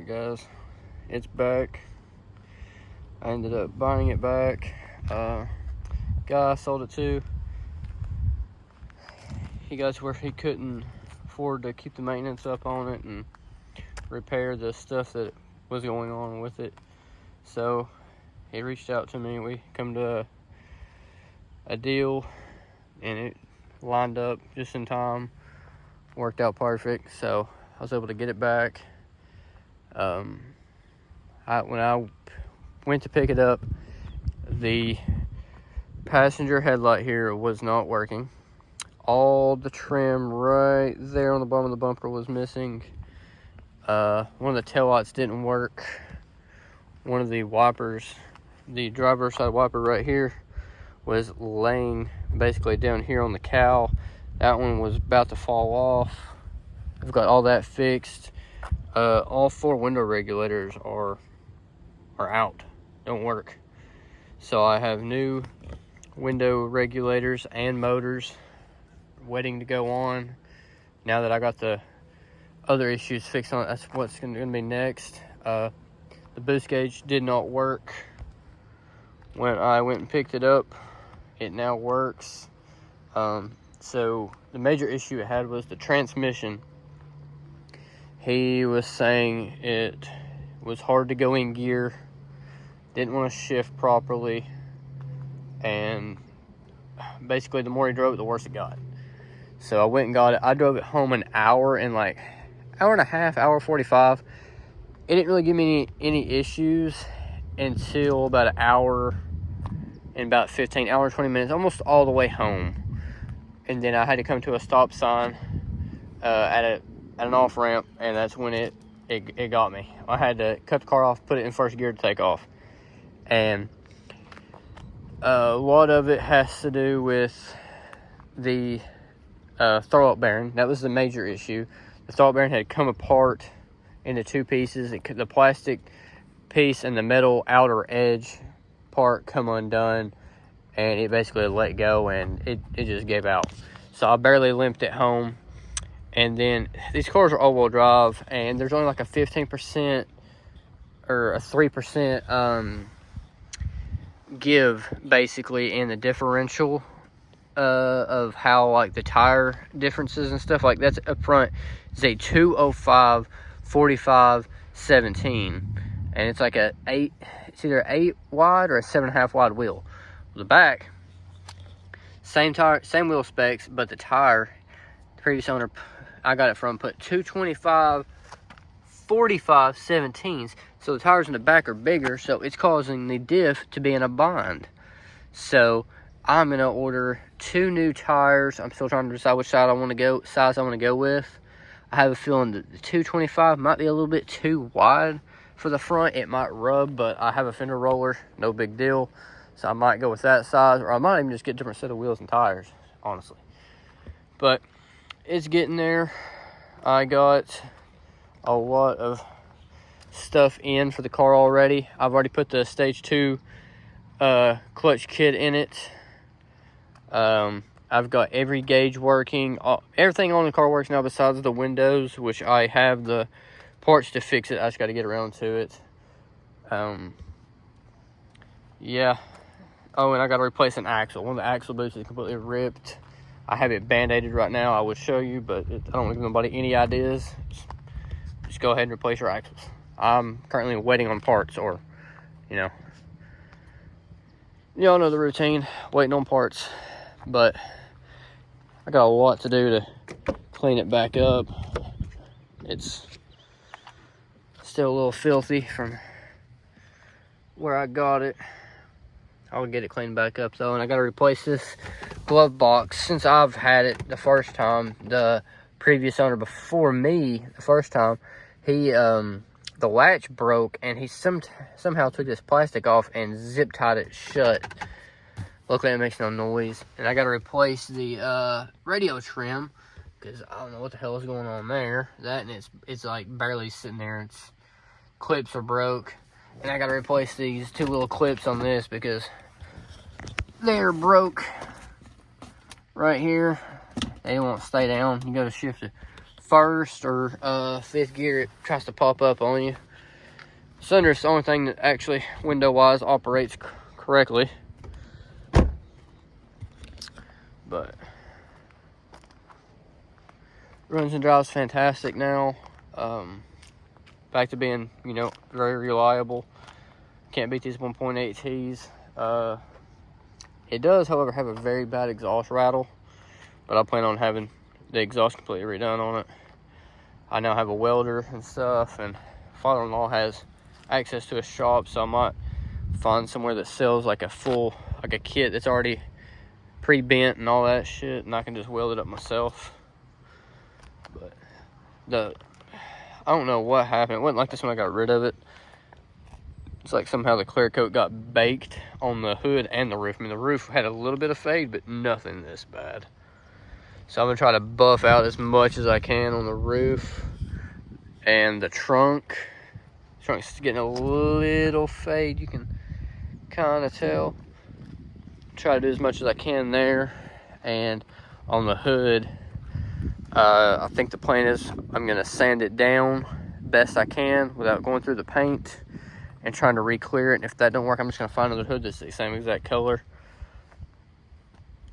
Alright guys, it's back. I ended up buying it back. Guy I sold it to, he got to where he couldn't afford to keep the maintenance up on it and repair the stuff that was going on with it. So he reached out to me. We come to a deal and it lined up just in time. Worked out perfect. So I was able to get it back. When I went to pick it up, the passenger headlight here was not working. All the trim right there on the bottom of the bumper was missing. One of the taillights didn't work. One of the wipers, the driver's side wiper right here, was laying basically down here on the cowl. That one was about to fall off. I've got all that fixed. All 4 window regulators are out, don't work. So I have new window regulators and motors waiting to go on. Now that I got the other issues fixed on it, that's what's going to be next. The boost gauge did not work when I went and picked it up. It now works. So the major issue it had was the transmission. He was saying it was hard to go in gear, didn't want to shift properly, and basically the more he drove it, the worse it got. So I went and got it. I drove it home an hour and like hour and a half, hour 45. It didn't really give me any issues until about an hour and about 15, hour 20 minutes, almost all the way home. And then I had to come to a stop sign at an off ramp, and that's when it got me. I had to cut the car off, put it in first gear to take off. And a lot of it has to do with the throw-up bearing. That was the major issue. The throw-up bearing had come apart into 2 pieces. The plastic piece and the metal outer edge part come undone, and it basically let go, and it just gave out. So I barely limped it home. And then these cars are all-wheel drive, and there's only like a 15% or a 3% give basically in the differential of how like the tire differences and stuff like that's up front. It's a 205 45 17, and it's like it's either 8 wide or a 7.5 wide wheel. The back, same tire, same wheel specs, but the tire, the previous owner I got it from put 225 45 17s, so the tires in the back are bigger, so it's causing the diff to be in a bind. So I'm gonna order 2 new tires. I'm still trying to decide which size I want to go with. I have a feeling that the 225 might be a little bit too wide for the front. It might rub, but I have a fender roller, no big deal. So I might go with that size, or I might even just get a different set of wheels and tires, honestly. But it's getting there. I got a lot of stuff in for the car already. I've already put the stage 2 clutch kit in it. I've got every gauge working. Everything on the car works now besides the windows, which I have the parts to fix it. I just got to get around to it. Yeah. Oh, and I got to replace an axle. One of the axle boots is completely ripped. I have it band-aided right now. I would show you, but I don't give nobody any ideas. Just go ahead and replace your axles. I'm currently waiting on parts, or, y'all know the routine, waiting on parts. But I got a lot to do to clean it back up. It's still a little filthy from where I got it. I'll get it cleaned back up though, and I got to replace this glove box. Since I've had it the first time, the previous owner before me, the first time, he the latch broke, and he somehow took this plastic off and zip tied it shut. Luckily it makes no noise. And I got to replace the radio trim, because I don't know what the hell is going on there. That, and it's like barely sitting there. Its clips are broke, and I got to replace these 2 little clips on this because they're broke right here. They won't stay down. You got to shift to first or 5th gear. It tries to pop up on you. Sunroof's the only thing that actually, window-wise, operates correctly. But runs and drives fantastic now. Back to being, you know, very reliable. Can't beat these 1.8 T's. It does, however, have a very bad exhaust rattle, but I plan on having the exhaust completely redone on it. I now have a welder and stuff, and father-in-law has access to a shop, so I might find somewhere that sells like a full, like a kit that's already pre-bent and all that shit, and I can just weld it up myself. But I don't know what happened. It wasn't like this when I got rid of it. It's like somehow the clear coat got baked on the hood and the roof. I mean, the roof had a little bit of fade, but nothing this bad. So I'm gonna try to buff out as much as I can on the roof. And the trunk. Trunk's getting a little fade, you can kind of tell. Try to do as much as I can there. And on the hood, I think the plan is I'm gonna sand it down best I can without going through the paint and trying to re-clear it. And if that don't work, I'm just gonna find another hood that's the same exact color.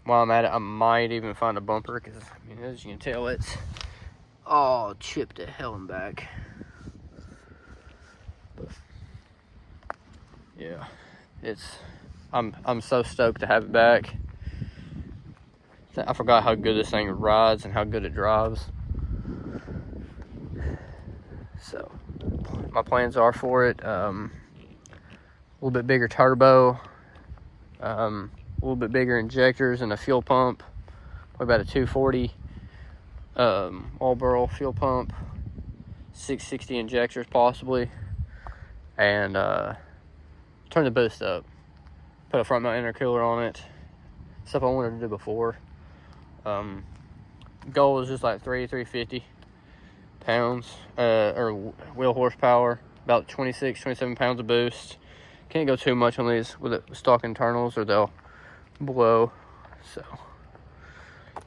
While I'm at it, I might even find a bumper, because I mean, as you can tell, it's all chipped to hell and back. But yeah, I'm so stoked to have it back. I forgot how good this thing rides and how good it drives. So my plans are for it, a little bit bigger turbo, a little bit bigger injectors and a fuel pump, probably about a 240 all-barrel fuel pump, 660 injectors possibly, and turn the boost up, put a front mount intercooler on it, stuff I wanted to do before. Goal is just like 350 pounds, or wheel horsepower, about 26, 27 pounds of boost. Can't go too much on these with stock internals or they'll blow. So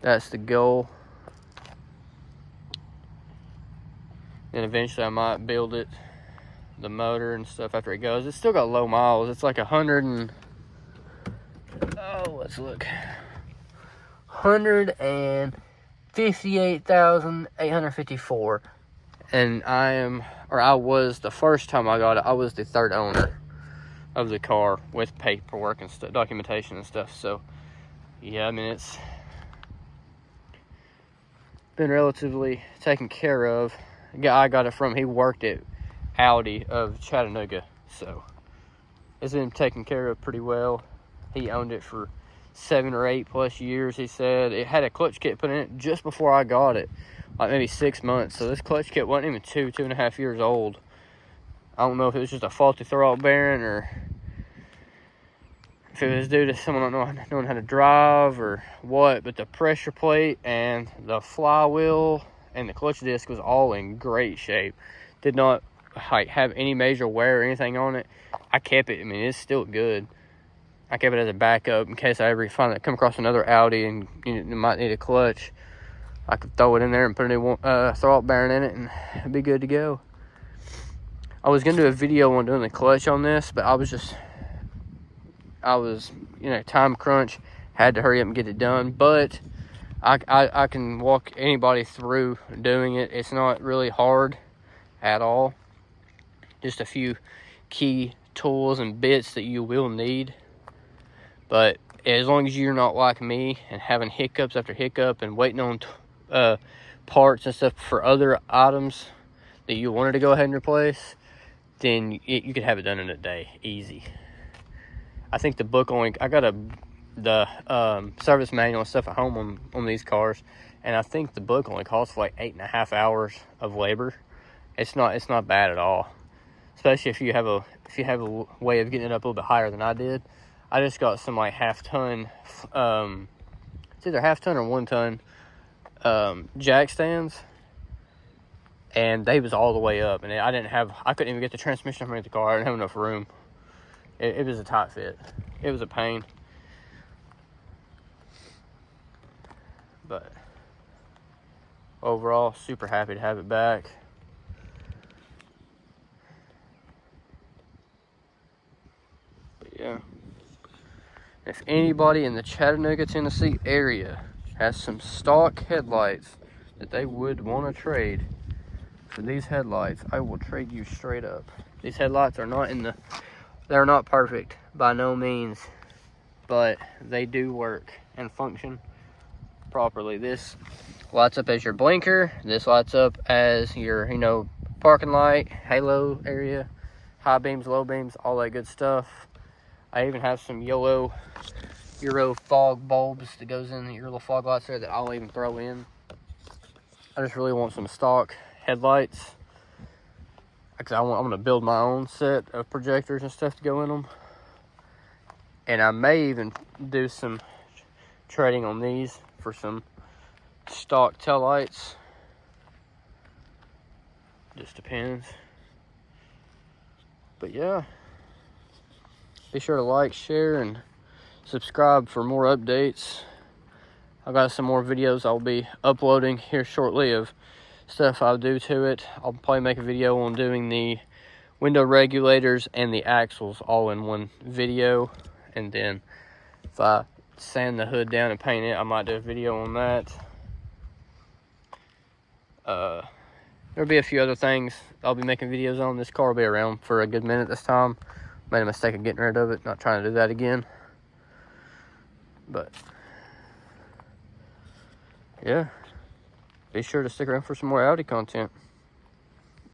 that's the goal. And eventually I might build it, the motor and stuff after it goes. It's still got low miles. It's like 158,854. And I was, the first time I got it, I was the third owner of the car with paperwork and stuff, documentation and stuff. So yeah, I mean, it's been relatively taken care of. The guy I got it from, he worked at Audi of Chattanooga, so it's been taken care of pretty well. He owned it for 7 or 8 plus years. He said it had a clutch kit put in it just before I got it, like maybe 6 months. So this clutch kit wasn't even 2.5 years old. I don't know if it was just a faulty throwout bearing or if it was due to someone not knowing how to drive or what, but the pressure plate and the flywheel and the clutch disc was all in great shape. Did not like have any major wear or anything on it. I kept it. I mean, it's still good. I kept it as a backup in case I ever come across another Audi and you might need a clutch. I could throw it in there and put a new throwout bearing in it and it'd be good to go. I was gonna do a video on doing the clutch on this, but I was, you know, time crunch, had to hurry up and get it done. But I can walk anybody through doing it. It's not really hard at all. Just a few key tools and bits that you will need. But as long as you're not like me and having hiccups after hiccup and waiting on parts and stuff for other items that you wanted to go ahead and replace, then you could have it done in a day, easy. I think the book only, I got the service manual and stuff at home on these cars, and I think the book only costs for like 8.5 hours of labor. It's not bad at all, especially if you have a way of getting it up a little bit higher than I did. I just got some like half-ton, it's either half-ton or 1-ton jack stands, and they was all the way up, and I couldn't even get the transmission underneath the car. I didn't have enough room. It was a tight fit. It was a pain. But overall, super happy to have it back. If anybody in the Chattanooga, Tennessee area has some stock headlights that they would want to trade for these headlights, I will trade you straight up. These headlights are not they're not perfect by no means, but they do work and function properly. This lights up as your blinker. This lights up as your, parking light, halo area, high beams, low beams, all that good stuff. I even have some Euro fog bulbs that goes in your little fog lights there that I'll even throw in. I just really want some stock headlights, because I'm going to build my own set of projectors and stuff to go in them. And I may even do some trading on these for some stock tail lights. Just depends. But yeah, be sure to like, share, and subscribe for more updates. I've got some more videos I'll be uploading here shortly of stuff I'll do to it. I'll probably make a video on doing the window regulators and the axles all in one video. And then if I sand the hood down and paint it, I might do a video on that. There'll be a few other things I'll be making videos on. This car will be around for a good minute this time. Made a mistake of getting rid of it, not trying to do that again. But yeah, be sure to stick around for some more Audi content.